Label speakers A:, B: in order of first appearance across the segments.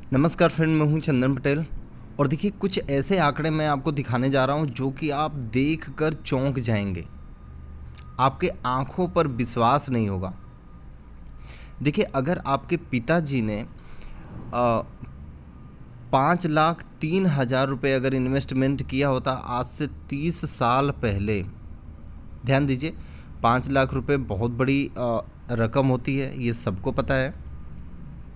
A: नमस्कार फ्रेंड, मैं हूं चंदन पटेल। और देखिए, कुछ ऐसे आंकड़े मैं आपको दिखाने जा रहा हूं जो कि आप देख कर चौंक जाएंगे। आपके आंखों पर विश्वास नहीं होगा। देखिए, अगर आपके पिताजी ने 5,03,000 रुपये अगर इन्वेस्टमेंट किया होता आज से 30 साल पहले, ध्यान दीजिए, 5 लाख रुपये बहुत बड़ी रकम होती है, ये सबको पता है,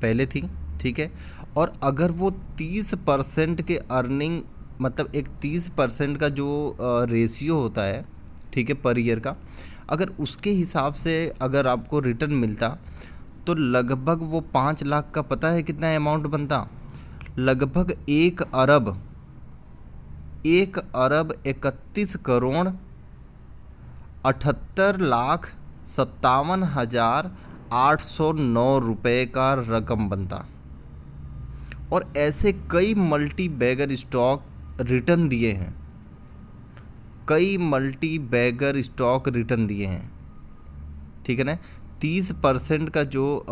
A: पहले थी, ठीक है। और अगर वो 30% के अर्निंग, मतलब एक 30% का जो रेशियो होता है, ठीक है, पर ईयर का, अगर उसके हिसाब से अगर आपको रिटर्न मिलता तो लगभग वो 5 लाख का पता है कितना अमाउंट बनता? लगभग 1 अरब 1,78,57,809 रुपये का रकम बनता। और ऐसे कई मल्टी बैगर स्टॉक रिटर्न दिए हैं, कई मल्टी बैगर स्टॉक रिटर्न दिए हैं, ठीक है ना। 30% का जो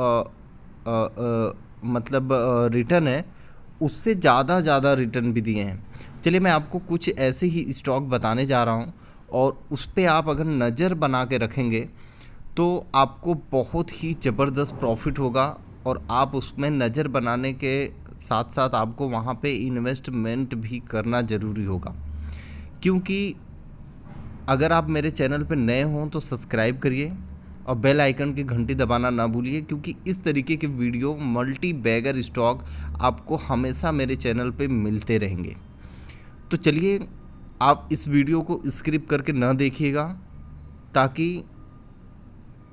A: मतलब रिटर्न है, उससे ज़्यादा रिटर्न भी दिए हैं। चलिए, मैं आपको कुछ ऐसे ही स्टॉक बताने जा रहा हूँ, और उस पर आप अगर नज़र बना के रखेंगे तो आपको बहुत ही ज़बरदस्त प्रॉफिट होगा। और आप उसमें नज़र बनाने के साथ साथ आपको वहाँ पे इन्वेस्टमेंट भी करना ज़रूरी होगा। क्योंकि अगर आप मेरे चैनल पे नए हों तो सब्सक्राइब करिए और बेल आइकन की घंटी दबाना ना भूलिए, क्योंकि इस तरीके के वीडियो मल्टी बैगर स्टॉक आपको हमेशा मेरे चैनल पे मिलते रहेंगे। तो चलिए, आप इस वीडियो को स्किप करके ना देखिएगा, ताकि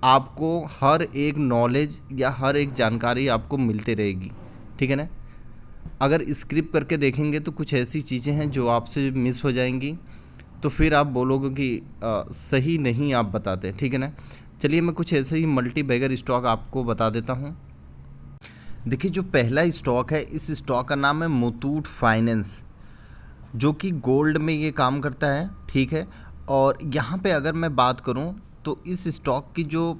A: आपको हर एक नॉलेज या हर एक जानकारी आपको मिलते रहेगी, ठीक है ना। अगर स्किप करके देखेंगे तो कुछ ऐसी चीज़ें हैं जो आपसे मिस हो जाएंगी, तो फिर आप बोलोगे कि सही नहीं आप बताते, ठीक है ना। चलिए, मैं कुछ ऐसे ही मल्टी बैगर स्टॉक आपको बता देता हूँ। देखिए, जो पहला स्टॉक है, इस स्टॉक का नाम है मुथूट फाइनेंस, जो कि गोल्ड में ये काम करता है, ठीक है। और यहाँ पे अगर मैं बात करूँ तो इस स्टॉक की जो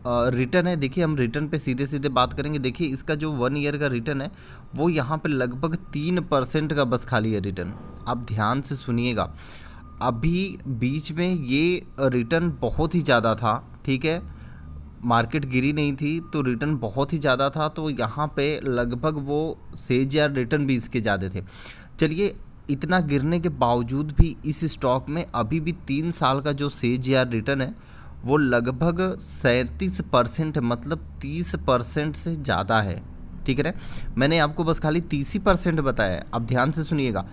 A: रिटर्न है, देखिए हम रिटर्न पे सीधे सीधे बात करेंगे। देखिए, इसका जो 1 ईयर का रिटर्न है वो यहाँ पे लगभग 3% का बस खाली है रिटर्न। आप ध्यान से सुनिएगा, अभी बीच में ये रिटर्न बहुत ही ज़्यादा था, ठीक है, मार्केट गिरी नहीं थी तो रिटर्न बहुत ही ज़्यादा था, तो यहाँ पे लगभग वो सेज या रिटर्न भी इसके ज़्यादा थे। चलिए, इतना गिरने के बावजूद भी इस स्टॉक में अभी भी 3 साल का जो सेज या रिटर्न है वो लगभग 37% है, मतलब 30% से ज़्यादा है, ठीक है ना। मैंने आपको बस खाली 30% बताया है, अब ध्यान से सुनिएगा,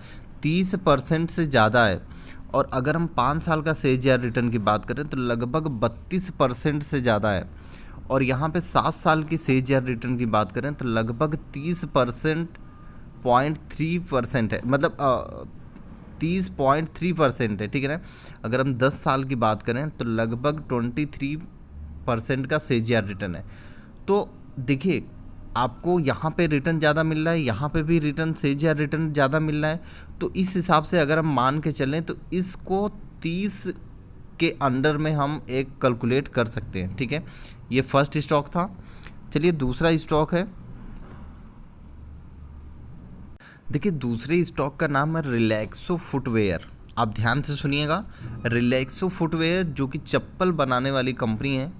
A: 30% से ज़्यादा है। और अगर हम 5 साल का सेज या रिटर्न की बात करें तो लगभग 32% से ज़्यादा है। और यहाँ पे 7 साल की सेज या रिटर्न की बात करें तो लगभग 30.3% है, मतलब 30.3% है, ठीक है ना। अगर हम 10 साल की बात करें तो लगभग 23% का सेज या रिटर्न है। तो देखिए, आपको यहाँ पे रिटर्न ज़्यादा मिल रहा है, यहाँ पे भी रिटर्न सेज या रिटर्न ज़्यादा मिल रहा है। तो इस हिसाब से अगर हम मान के चलें तो इसको 30 के अंडर में हम एक कैलकुलेट कर सकते हैं, ठीक है। ये फर्स्ट स्टॉक था। चलिए, दूसरा स्टॉक है। देखिए, दूसरे स्टॉक का नाम है रिलैक्सो फुटवेयर। आप ध्यान से सुनिएगा, रिलैक्सो फुटवेयर जो कि चप्पल बनाने वाली कंपनी है।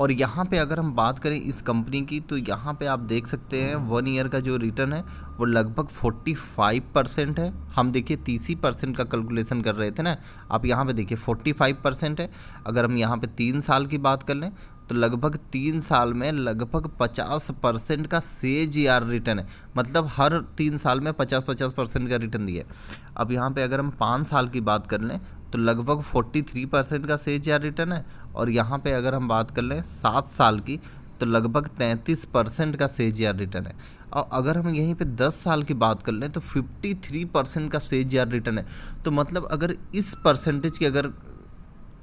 A: और यहाँ पे अगर हम बात करें इस कंपनी की तो यहाँ पे आप देख सकते हैं 1 ईयर का जो रिटर्न है वो लगभग 45% है। हम देखिए 30% का कैलकुलेशन कर रहे थे ना, आप यहाँ पे देखिए 45% है। अगर हम यहाँ पे 3 साल की बात कर लें तो लगभग 3 साल में लगभग 50% का सेज यार रिटर्न है, मतलब हर 3 साल में 50% का रिटर्न दिया है। अब यहाँ पे अगर हम 5 साल की बात कर लें तो लगभग 43% का सेज यार रिटर्न है। और यहाँ पे अगर हम बात कर लें 7 साल की तो लगभग 33% का सेज यार रिटर्न है। और अगर हम यहीं पे 10 साल की बात कर लें तो 53% का सेज यार रिटर्न है। तो मतलब अगर इस परसेंटेज की अगर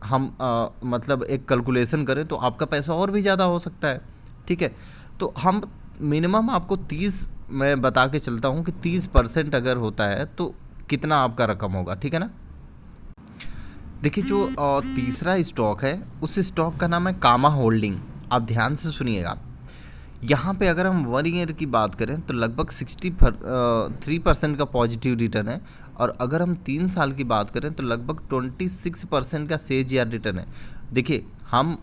A: हम मतलब एक कैलकुलेशन करें तो आपका पैसा और भी ज़्यादा हो सकता है, ठीक है। तो हम मिनिमम आपको 30 मैं बता के चलता हूँ कि 30% अगर होता है तो कितना आपका रकम होगा, ठीक है ना। देखिए, जो तीसरा स्टॉक है उस स्टॉक का नाम है कामा होल्डिंग। आप ध्यान से सुनिएगा, यहाँ पे अगर हम 1 ईयर की बात करें तो लगभग 63% का पॉजिटिव रिटर्न है, और अगर हम 3 साल की बात करें तो लगभग 26% का CAGR रिटर्न है। देखिए हम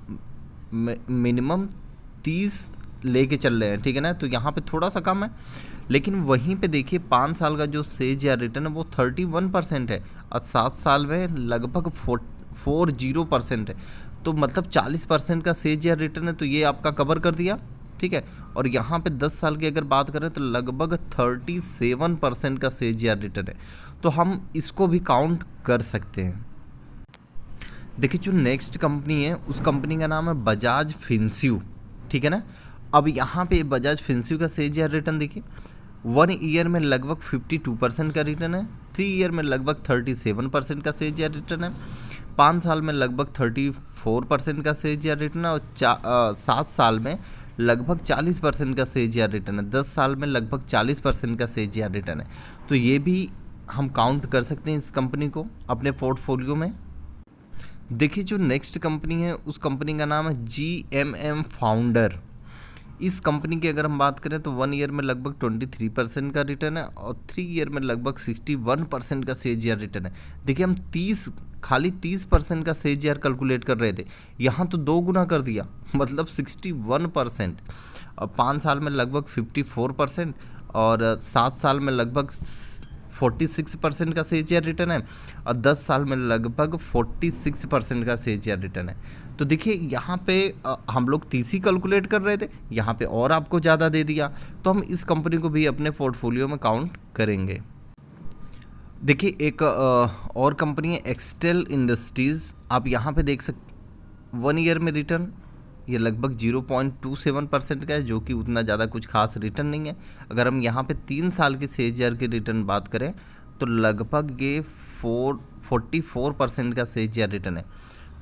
A: मिनिमम 30 लेके चल रहे हैं, ठीक है ना, तो यहाँ पे थोड़ा सा कम है, लेकिन वहीं पे देखिए 5 साल का जो CAGR रिटर्न है वो 31% है, और 7 साल में लगभग 40% है। तो मतलब 40% का CAGR रिटर्न है, तो ये आपका कवर कर दिया, ठीक है। और यहाँ पे 10 साल की अगर बात करें तो लगभग 37% का CAGR रिटर्न है, तो हम इसको भी काउंट कर सकते हैं। देखिए जो नेक्स्ट कंपनी है उस कंपनी का नाम है बजाज फिनस्यू, ठीक है ना। अब यहाँ पे बजाज फिनस्यू का CAGR रिटर्न देखिए, 1 ईयर में लगभग 52% का रिटर्न है, 3 ईयर में लगभग 37% का CAGR रिटर्न है, 5 साल में लगभग 34% का CAGR रिटर्न है, और 7 साल में लगभग 40% का CAGR रिटर्न है, 10 साल में लगभग 40% का CAGR रिटर्न है। तो ये भी हम काउंट कर सकते हैं इस कंपनी को अपने पोर्टफोलियो में। देखिए जो नेक्स्ट कंपनी है उस कंपनी का नाम है GMM फाउंडर। इस कंपनी की अगर हम बात करें तो 1 ईयर में लगभग 23% का रिटर्न है, और 3 ईयर में लगभग 61% का CAGR रिटर्न है। देखिए हम खाली 30% का CAGR कैलकुलेट कर रहे थे, यहाँ तो 2 गुना कर दिया, मतलब 61%। और 5 साल में लगभग 54%, और 7 साल में लगभग 46% का CAGR रिटर्न है, और 10 साल में लगभग 46% का CAGR रिटर्न है। तो देखिए यहाँ पे हम लोग 30 ही कैलकुलेट कर रहे थे, यहाँ पे और आपको ज़्यादा दे दिया, तो हम इस कंपनी को भी अपने पोर्टफोलियो में काउंट करेंगे। देखिए एक और कंपनी है एक्सटेल इंडस्ट्रीज़। आप यहाँ पे देख 1 ईयर में रिटर्न ये लगभग 0.27% का है, जो कि उतना ज़्यादा कुछ खास रिटर्न नहीं है। अगर हम यहाँ पे 3 साल के CAGR की रिटर्न बात करें तो लगभग ये 44% का CAGR रिटर्न है,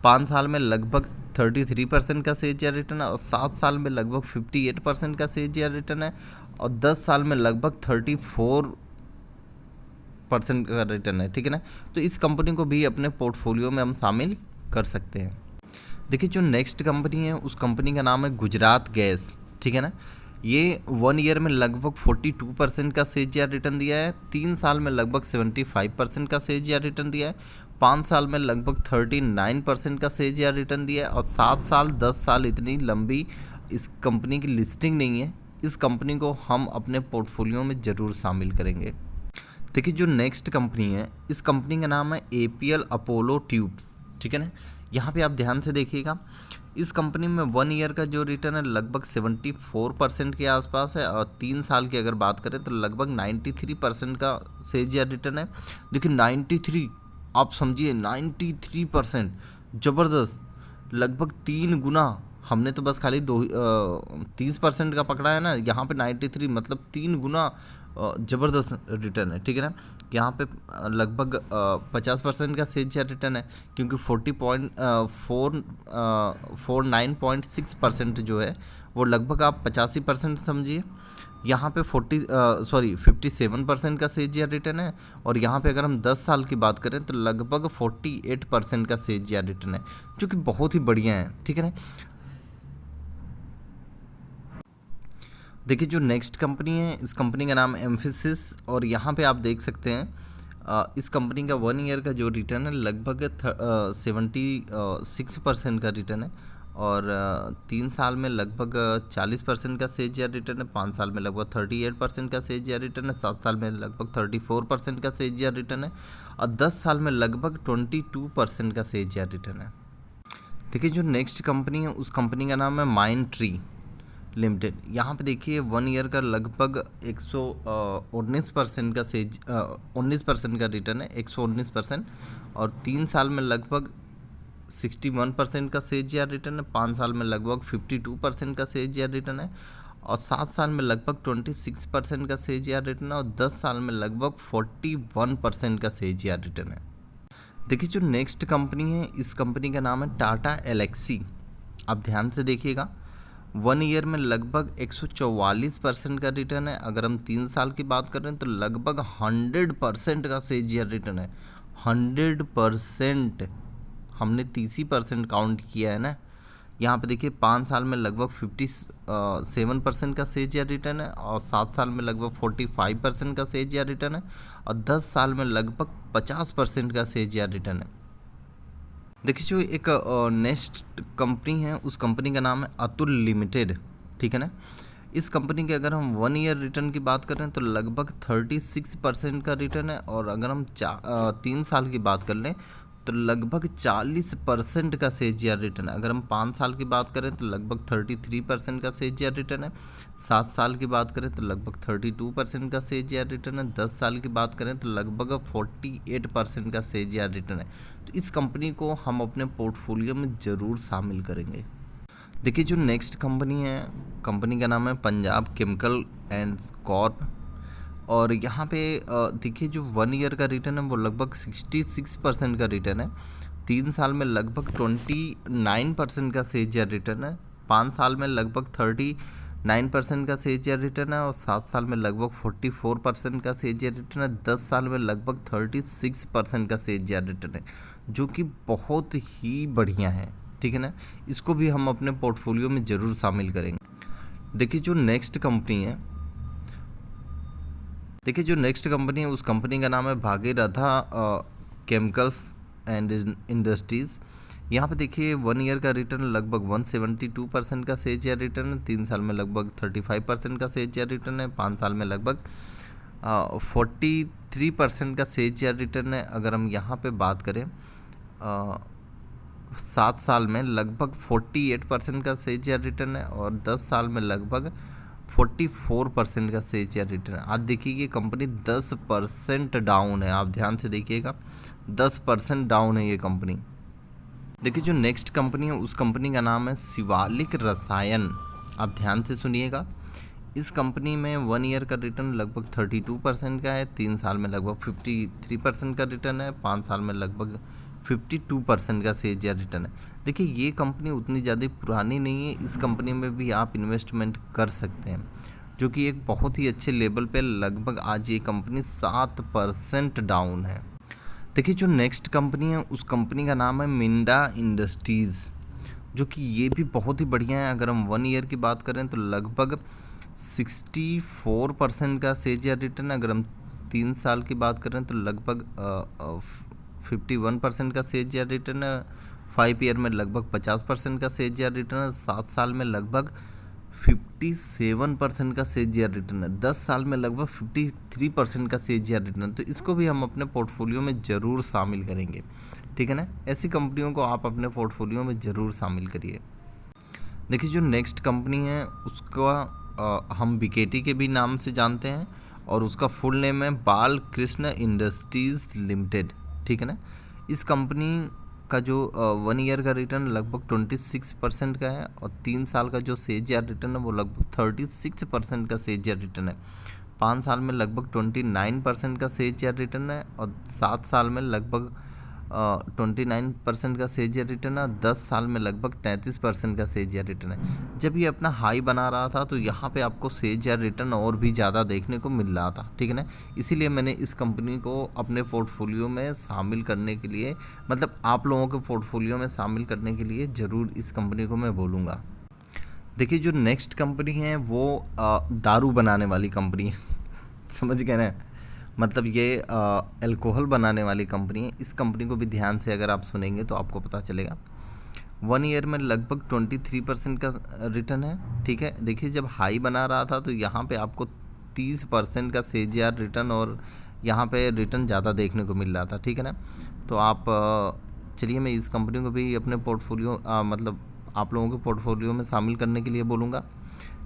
A: 5 साल में लगभग 33% का CAGR रिटर्न है, और 7 साल में लगभग 58% का CAGR रिटर्न है, और 10 साल में लगभग 34% का रिटर्न है, ठीक है ना। तो इस कंपनी को भी अपने पोर्टफोलियो में हम शामिल कर सकते हैं। देखिए जो नेक्स्ट कंपनी है उस कंपनी का नाम है गुजरात गैस, ठीक है ना। ये 1 ईयर में लगभग 42% का CAGR रिटर्न दिया है, 3 साल में लगभग 75% का CAGR रिटर्न दिया है, 5 साल में लगभग 39% का CAGR रिटर्न दिया है, और 7 साल 10 साल इतनी लंबी इस कंपनी की लिस्टिंग नहीं है। इस कंपनी को हम अपने पोर्टफोलियो में ज़रूर शामिल करेंगे। देखिए जो नेक्स्ट कंपनी है इस कंपनी का नाम है APL अपोलो ट्यूब, ठीक है ना। यहाँ पे आप ध्यान से देखिएगा, इस कंपनी में 1 ईयर का जो रिटर्न है लगभग 74% के आसपास है, और 3 साल की अगर बात करें तो लगभग 93% का CAGR रिटर्न है। देखिए 93, आप समझिए 93%, ज़बरदस्त, लगभग 3 गुना। हमने तो बस खाली 30% का पकड़ा है ना, यहाँ पे 93 मतलब 3 गुना ज़बरदस्त रिटर्न है, ठीक है ना। यहाँ पे लगभग 50% का CAGR रिटर्न है, क्योंकि 49.6% जो है वो लगभग आप 85% समझिए। यहाँ पे 57% का CAGR रिटर्न है, और यहाँ पे अगर हम 10 साल की बात करें तो लगभग 48% का CAGR रिटर्न है, जो कि बहुत ही बढ़िया है, ठीक है ना। देखिए जो नेक्स्ट कंपनी है इस कंपनी का नाम एम्फेसिस, और यहाँ पे आप देख सकते हैं इस कंपनी का 1 ईयर का जो रिटर्न है लगभग 76% का रिटर्न है, और 3 साल में लगभग 40% का CAGR रिटर्न है, 5 साल में लगभग 38% का CAGR रिटर्न है, 7 साल में लगभग 34% का CAGR रिटर्न है, और 10 साल में लगभग 22% का CAGR रिटर्न है। देखिए जो नेक्स्ट कंपनी है उस कंपनी का नाम है माइंड ट्री लिमिटेड। यहाँ पे देखिए 1 ईयर का लगभग 119% का 19% का रिटर्न है, 119%, और 3 साल में लगभग 61% का CAGR रिटर्न है, 5 साल में लगभग 52% का CAGR रिटर्न है, और 7 साल में लगभग 26% का CAGR रिटर्न है, और 10 साल में लगभग 41% का CAGR रिटर्न है। देखिए जो नेक्स्ट कंपनी है इस कंपनी का नाम है टाटा एलेक्सी। आप ध्यान से देखिएगा, 1 ईयर में लगभग 144% का रिटर्न है, अगर हम 3 साल की बात करें तो लगभग 100% का CAGR रिटर्न है, 100%। हमने 30% काउंट किया है ना। यहाँ पे देखिए 5 साल में लगभग 57% का CAGR रिटर्न है, और 7 साल में लगभग 45% का CAGR रिटर्न है, और 10 साल में लगभग 50% का CAGR रिटर्न है। देखिए जो एक नेक्स्ट कंपनी है, उस कंपनी का नाम है अतुल लिमिटेड, ठीक है ना। इस कंपनी के अगर हम 1 ईयर रिटर्न की बात करें तो लगभग 36% का रिटर्न है, और अगर हम 3 साल की बात कर लें तो लगभग 40% का CAGR रिटर्न है। अगर हम 5 साल की बात करें तो लगभग 33% का CAGR रिटर्न है। 7 साल की बात करें तो लगभग 32% का CAGR रिटर्न है। 10 साल की बात करें तो लगभग 48% का CAGR रिटर्न है। तो इस कंपनी को हम अपने पोर्टफोलियो में ज़रूर शामिल करेंगे। देखिए जो नेक्स्ट कंपनी है, कंपनी का नाम है पंजाब केमिकल एंड कॉर्प, और यहाँ पे देखिए जो 1 ईयर का रिटर्न है वो लगभग 66% का रिटर्न है। 3 साल में लगभग 29% का CAGR रिटर्न है। 5 साल में लगभग 39% का CAGR रिटर्न है, और 7 साल में लगभग 44% का CAGR रिटर्न है। 10 साल में लगभग 36% का CAGR रिटर्न है, जो कि बहुत ही बढ़िया है, ठीक है ना। इसको भी हम अपने पोर्टफोलियो में ज़रूर शामिल करेंगे। देखिए जो नेक्स्ट कंपनी है, उस कंपनी का नाम है भागीरथा केमिकल्स एंड इंडस्ट्रीज़। यहाँ पे देखिए 1 ईयर का रिटर्न लगभग 172% का CAGR रिटर्न है। 3 साल में लगभग 35% का CAGR रिटर्न है। 5 साल में लगभग 43% का CAGR रिटर्न है। अगर हम यहाँ पे बात करें 7 साल में लगभग 48% का CAGR रिटर्न है, और 10 साल में लगभग 44% का CAGR रिटर्न है। आज देखिए ये कंपनी 10% डाउन है, आप ध्यान से देखिएगा, 10% डाउन है ये कंपनी। देखिए जो नेक्स्ट कंपनी है, उस कंपनी का नाम है शिवालिक रसायन। आप ध्यान से सुनिएगा। इस कंपनी में 1 ईयर का रिटर्न लगभग 32% का है। 3 साल में लगभग 53% का रिटर्न है। 5 साल में लगभग 52% का CAGR रिटर्न है। देखिए ये कंपनी उतनी ज़्यादा पुरानी नहीं है, इस कंपनी में भी आप इन्वेस्टमेंट कर सकते हैं, जो कि एक बहुत ही अच्छे लेवल पे लगभग आज ये कंपनी 7% डाउन है। देखिए जो नेक्स्ट कंपनी है, उस कंपनी का नाम है मिंडा इंडस्ट्रीज़, जो कि ये भी बहुत ही बढ़िया है। अगर हम 1 ईयर की बात करें तो लगभग 64% का CAGR रिटर्न है। अगर हम 3 साल की बात करें तो लगभग 51% का CAGR रिटर्न है। 5 ईयर में लगभग 50% का CAGR रिटर्न है। 7 साल में लगभग 57% का CAGR रिटर्न है। 10 साल में लगभग 53% का CAGR रिटर्न। तो इसको भी हम अपने पोर्टफोलियो में ज़रूर शामिल करेंगे, ठीक है ना। ऐसी कंपनियों को आप अपने पोर्टफोलियो में ज़रूर शामिल करिए। देखिए जो नेक्स्ट कंपनी है उसका हम BKT के भी नाम से जानते हैं, और उसका फुल नेम है बालकृष्ण इंडस्ट्रीज़ लिमिटेड, ठीक है ना। इस कंपनी का जो 1 ईयर का रिटर्न लगभग 26% का है, और 3 साल का जो CAGR रिटर्न है वो लगभग 36% का CAGR रिटर्न है। 5 साल में लगभग 29% का CAGR रिटर्न है, और 7 साल में लगभग 29% का CAGR रिटर्न है। 10 साल में लगभग 33% का CAGR रिटर्न है। जब ये अपना हाई बना रहा था तो यहाँ पे आपको CAGR रिटर्न और भी ज़्यादा देखने को मिल रहा था, ठीक है ना। इसीलिए मैंने इस कंपनी को अपने पोर्टफोलियो में शामिल करने के लिए, मतलब आप लोगों के पोर्टफोलियो में शामिल करने के लिए ज़रूर इस कंपनी को मैं बोलूँगा। देखिए जो नेक्स्ट कंपनी है वो दारू बनाने वाली कंपनी है समझ गए ना, मतलब ये अल्कोहल बनाने वाली कंपनी है। इस कंपनी को भी ध्यान से अगर आप सुनेंगे तो आपको पता चलेगा। 1 ईयर में लगभग 23% का रिटर्न है, ठीक है। देखिए जब हाई बना रहा था तो यहाँ पे आपको 30% का CAGR रिटर्न, और यहाँ पे रिटर्न ज़्यादा देखने को मिल रहा था, ठीक है ना। तो आप चलिए मैं इस कंपनी को भी अपने पोर्टफोलियो मतलब आप लोगों के पोर्टफोलियो में शामिल करने के लिए बोलूँगा।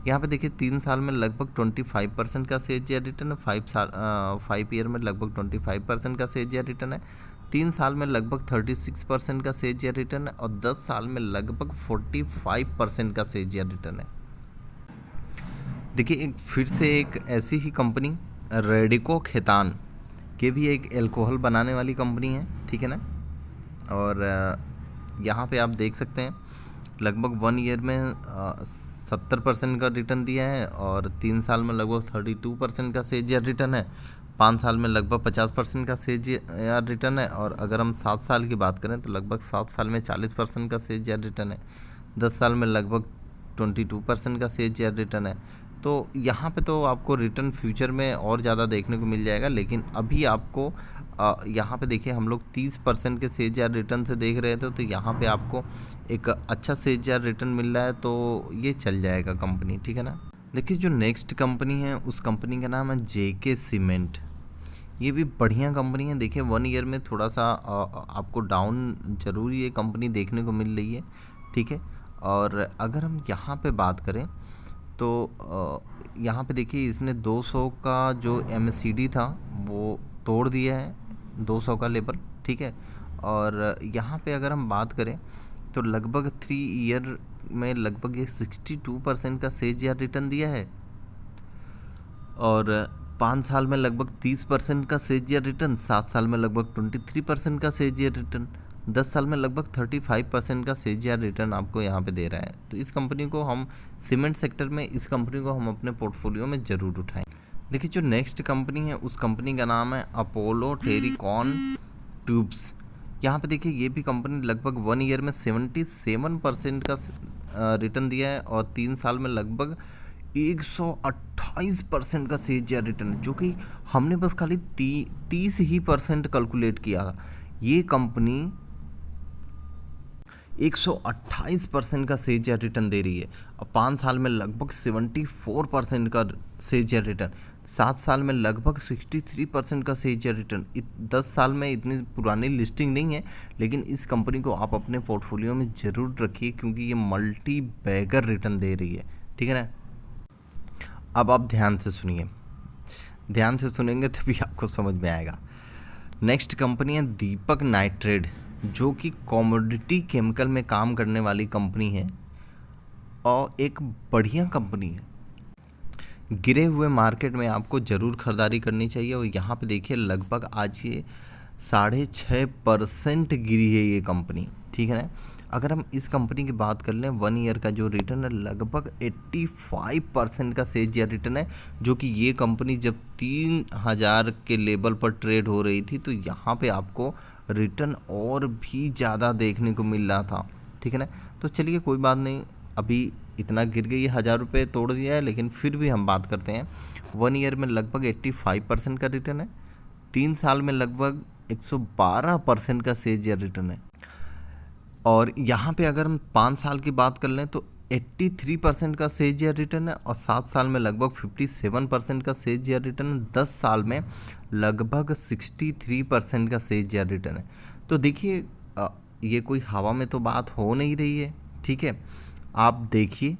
A: यहाँ पे देखिए 3 साल में लगभग 25% का CAGR रिटर्न है। 5 ईयर में लगभग 25% का CAGR रिटर्न है। 3 साल में लगभग 36% का CAGR रिटर्न है, और 10 साल में लगभग 45% का CAGR रिटर्न है। देखिए फिर से एक ऐसी ही कंपनी रेडिको खैतान के भी एक अल्कोहल बनाने वाली कंपनी है, ठीक है ना। और यहाँ पे आप देख सकते हैं लगभग 1 ईयर में 70% का रिटर्न दिया है, और 3 साल में लगभग 32% का CAGR रिटर्न है। 5 साल में लगभग 50% का CAGR रिटर्न है, और अगर हम 7 साल की बात करें तो लगभग 7 साल में 40% का CAGR रिटर्न है। 10 साल में लगभग 22% का CAGR रिटर्न है। तो यहाँ पे तो आपको रिटर्न फ्यूचर में और ज़्यादा देखने को मिल जाएगा, लेकिन अभी आपको यहाँ पे देखिए हम लोग 30% के CAGR रिटर्न से देख रहे थे, तो यहाँ पे आपको एक अच्छा CAGR रिटर्न मिल रहा है, तो ये चल जाएगा कंपनी, ठीक है ना। देखिए जो नेक्स्ट कंपनी है उस कंपनी का नाम है JK सीमेंट। ये भी बढ़िया कंपनी है। देखिए 1 ईयर में थोड़ा सा आपको डाउन जरूर ये कंपनी देखने को मिल रही है, ठीक है। और अगर हम यहाँ पे बात करें तो यहाँ पे देखिए इसने 200 का जो MACD था वो तोड़ दिया है, 200 का लेवल, ठीक है। और यहाँ पे अगर हम बात करें तो लगभग 3 ईयर में लगभग ये 62% का CAGR रिटर्न दिया है, और 5 साल में लगभग 30% का CAGR रिटर्न, 7 साल में लगभग 23% का CAGR रिटर्न, 10 साल में लगभग 35% का CAGR रिटर्न आपको यहाँ पे दे रहा है। तो इस कंपनी को हम सीमेंट सेक्टर में इस कंपनी को हम अपने पोर्टफोलियो में ज़रूर उठाएं। देखिए जो नेक्स्ट कंपनी है उस कंपनी का नाम है अपोलो टेरिकॉन ट्यूब्स। यहाँ पे देखिए ये भी कंपनी लगभग 1 ईयर में 77% का रिटर्न दिया है, और 3 साल में लगभग 128% का CAGR रिटर्न, जो कि हमने बस खाली 30 ही % कैलकुलेट किया था। ये कंपनी 128% का CAGR रिटर्न दे रही है, और 5 साल में लगभग 74% का CAGR रिटर्न, 7 साल में लगभग 63% का CAGR रिटर्न। 10 साल में इतनी पुरानी लिस्टिंग नहीं है, लेकिन इस कंपनी को आप अपने पोर्टफोलियो में ज़रूर रखिए, क्योंकि ये मल्टी बैगर रिटर्न दे रही है, ठीक है ना। अब आप ध्यान से सुनिए, ध्यान से सुनेंगे तभी आपको समझ में आएगा। नेक्स्ट कंपनी है दीपक नाइट्रेट, जो कि कमोडिटी केमिकल में काम करने वाली कंपनी है, और एक बढ़िया कंपनी है। गिरे हुए मार्केट में आपको ज़रूर खरीदारी करनी चाहिए, और यहाँ पे देखिए लगभग आज ये 6.5% गिरी है ये कंपनी, ठीक है ना। अगर हम इस कंपनी की बात कर लें, 1 ईयर का जो रिटर्न है लगभग 85% का CAGR रिटर्न है, जो कि ये कंपनी जब 3000 के लेवल पर ट्रेड हो रही थी तो यहाँ पे आपको रिटर्न और भी ज़्यादा देखने को मिल रहा था, ठीक है ना। तो चलिए कोई बात नहीं, अभी इतना गिर गई, 1000 रुपये तोड़ दिया है, लेकिन फिर भी हम बात करते हैं। 1 ईयर में लगभग 85% का रिटर्न है, 3 साल में लगभग 112% का CAGR रिटर्न है, और यहाँ पे अगर हम 5 साल की बात कर लें तो 83% का CAGR रिटर्न है, और 7 साल में लगभग 57% का CAGR रिटर्न है, 10 साल में लगभग 63% का CAGR रिटर्न है। तो देखिए ये कोई हवा में तो बात हो नहीं रही है, ठीक है। आप देखिए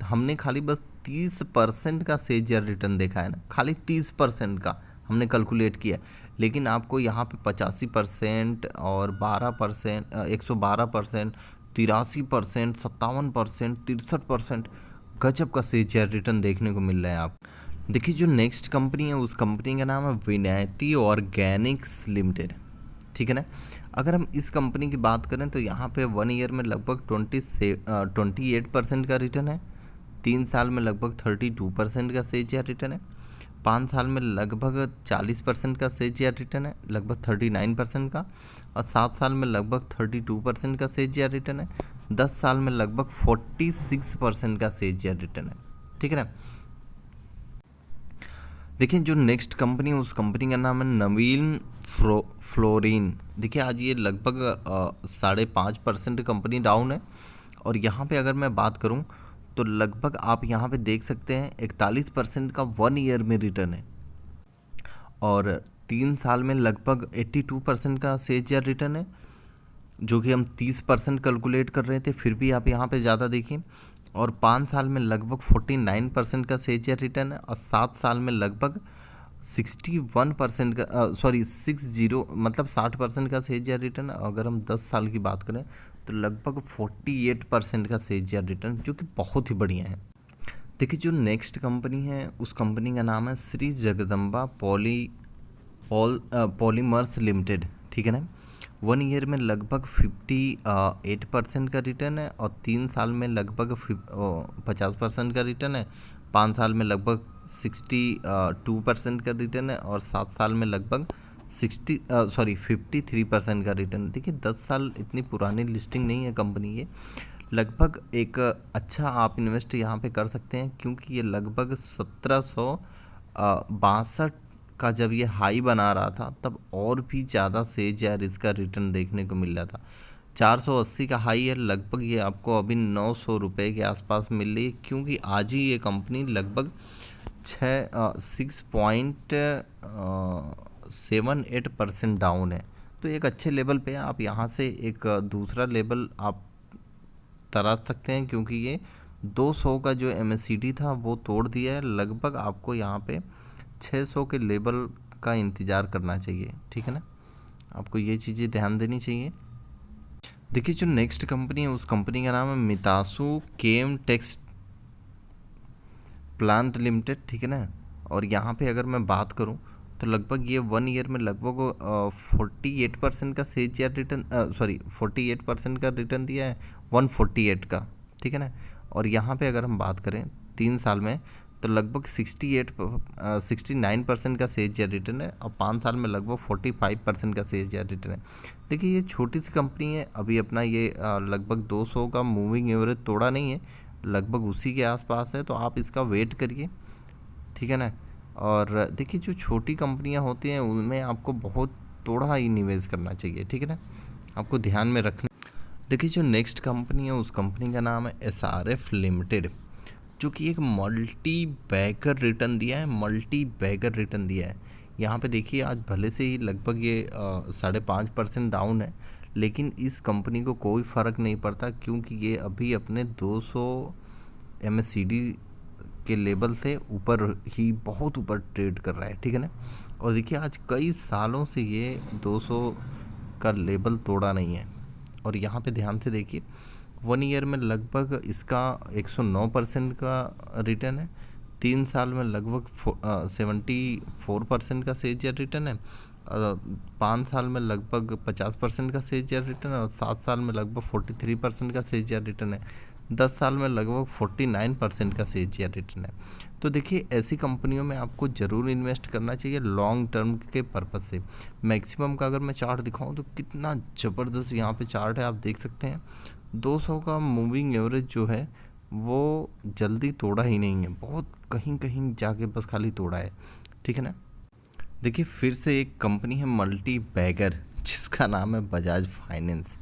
A: हमने खाली बस 30% का CAGR रिटर्न देखा है ना, खाली 30% का हमने कैलकुलेट किया, लेकिन आपको यहाँ पे 85% और 12%, 112%, 83%, 57%, 63% गजब का CAGR रिटर्न देखने को मिल रहा है आप। देखिए जो नेक्स्ट कंपनी है उस कंपनी का नाम है विनायती ऑर्गेनिक्स लिमिटेड, ठीक है ना। अगर हम इस कंपनी की बात करें तो यहाँ पे 1 ईयर में लगभग 28% का रिटर्न है, 3 साल में लगभग 32% का CAGR रिटर्न है, 5 साल में लगभग 40% का CAGR रिटर्न है, लगभग 39% का, और 7 साल में लगभग 32% का CAGR रिटर्न है, 10 साल में लगभग 46% का CAGR रिटर्न है, ठीक है ना। देखिए जो नेक्स्ट कंपनी है उस कंपनी का नाम है नवीन फ्लोरिन। देखिए आज ये लगभग 5.5% कंपनी डाउन है, और यहाँ पे अगर मैं बात करूँ तो लगभग आप यहाँ पे देख सकते हैं 41% का 1 ईयर में रिटर्न है, और 3 साल में लगभग 82% का CAGR रिटर्न है, जो कि हम 30% कैलकुलेट कर रहे थे, फिर भी आप यहाँ पे ज़्यादा देखिए, और 5 साल में लगभग 49% का CAGR रिटर्न है, और 7 साल में लगभग 61% का 60% का CAGR रिटर्न है। अगर हम 10 साल की बात करें तो लगभग 48% का CAGR रिटर्न, जो कि बहुत ही बढ़िया है। देखिए जो नेक्स्ट कंपनी है उस कंपनी का नाम है श्री जगदम्बा पॉलीमर्स लिमिटेड, ठीक है ना। 1 ईयर में लगभग 58% का रिटर्न है, और 3 साल में लगभग 50% का रिटर्न है, 5 साल में लगभग 62% का रिटर्न है, और 7 साल में लगभग 53% का रिटर्न। देखिए 10 साल इतनी पुरानी लिस्टिंग नहीं है कंपनी ये, लगभग एक अच्छा आप इन्वेस्ट यहाँ पे कर सकते हैं, क्योंकि ये लगभग 1762 का जब ये हाई बना रहा था तब और भी ज़्यादा सेज यार इसका रिटर्न देखने को मिल रहा था। 480 का हाई है, लगभग ये आपको अभी 900 रुपये के आसपास मिल रही है, क्योंकि आज ही ये कंपनी लगभग 6.78% डाउन है। तो एक अच्छे लेवल पे आप यहाँ से एक दूसरा लेवल आप तराश सकते हैं, क्योंकि ये 200 का जो MACD था वो तोड़ दिया है। लगभग आपको यहाँ पे 600 के लेवल का इंतज़ार करना चाहिए, ठीक है ना। आपको ये चीज़ें ध्यान देनी चाहिए। देखिए जो नेक्स्ट कंपनी है उस कंपनी का नाम है मितासु केम टेक्स्ट प्लांट लिमिटेड, ठीक है ना। और यहाँ पे अगर मैं बात करूँ तो लगभग ये 1 ईयर में लगभग 48% का CAGR रिटर्न 48% का रिटर्न दिया है, 148 का, ठीक है ना। और यहाँ पे अगर हम बात करें 3 साल में तो लगभग 69% का CAGR रिटर्न है, और 5 साल में लगभग 45% का CAGR रिटर्न है। देखिए ये छोटी सी कंपनी है, अभी अपना ये लगभग 200 का मूविंग एवरेज तोड़ा नहीं है, लगभग उसी के आसपास है, तो आप इसका वेट करिए, ठीक है ना। और देखिए जो छोटी कंपनियां होती हैं उनमें आपको बहुत थोड़ा ही निवेश करना चाहिए, ठीक है ना, आपको ध्यान में रखना। देखिए जो नेक्स्ट कंपनी है उस कंपनी का नाम है SRF लिमिटेड, जो कि एक मल्टी बैगर रिटर्न दिया है, मल्टी बैगर रिटर्न दिया है। यहाँ पे देखिए आज भले से ही लगभग ये 5.5% डाउन है, लेकिन इस कंपनी को कोई फ़र्क नहीं पड़ता, क्योंकि ये अभी अपने 200 MACD के लेवल से ऊपर ही बहुत ऊपर ट्रेड कर रहा है, ठीक है ना। और देखिए आज कई सालों से ये 200 का लेवल तोड़ा नहीं है। और यहाँ पे ध्यान से देखिए 1 ईयर में लगभग इसका 109% का रिटर्न है, 3 साल में लगभग 74% का CAGR रिटर्न है, 5 साल में लगभग 50% का CAGR रिटर्न है, और 7 साल में लगभग 43% का CAGR रिटर्न है, 10 साल में लगभग 49% का CAGR रिटर्न है। तो देखिए ऐसी कंपनियों में आपको ज़रूर इन्वेस्ट करना चाहिए लॉन्ग टर्म के पर्पज़ से। मैक्सिमम का अगर मैं चार्ट दिखाऊं तो कितना ज़बरदस्त यहाँ पे चार्ट है, आप देख सकते हैं 200 का मूविंग एवरेज जो है वो जल्दी तोड़ा ही नहीं है, बहुत कहीं कहीं जाके बस खाली तोड़ा है, ठीक है ना। देखिए फिर से एक कंपनी है मल्टी बैगर, जिसका नाम है बजाज फाइनेंस।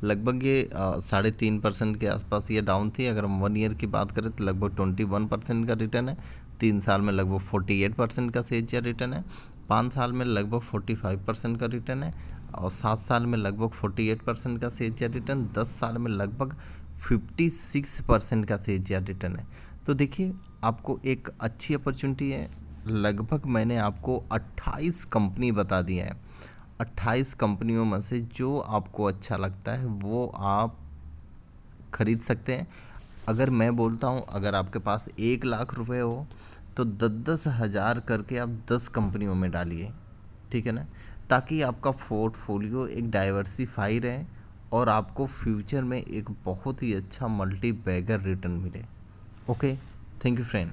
A: लगभग ये 3.5% के आसपास ये डाउन थी। अगर हम 1 ईयर की बात करें तो लगभग 21% का रिटर्न है, 3 साल में लगभग 48% का CAGR रिटर्न है, 5 साल में लगभग 45% का रिटर्न है, और 7 साल में लगभग 48% का CAGR रिटर्न, 10 साल में लगभग 56% का CAGR रिटर्न है। तो देखिए आपको एक अच्छी अपॉर्चुनिटी है। लगभग मैंने आपको 28 कंपनी बता दिया है, 28 कंपनियों में से जो आपको अच्छा लगता है वो आप खरीद सकते हैं। अगर मैं बोलता हूँ अगर आपके पास 1 लाख रुपए हो तो 10-10 हज़ार करके आप 10 कंपनियों में डालिए, ठीक है ना, ताकि आपका पोर्टफोलियो एक डाइवर्सिफाई रहे और आपको फ्यूचर में एक बहुत ही अच्छा मल्टी बैगर रिटर्न मिले। Okay, thank you friend.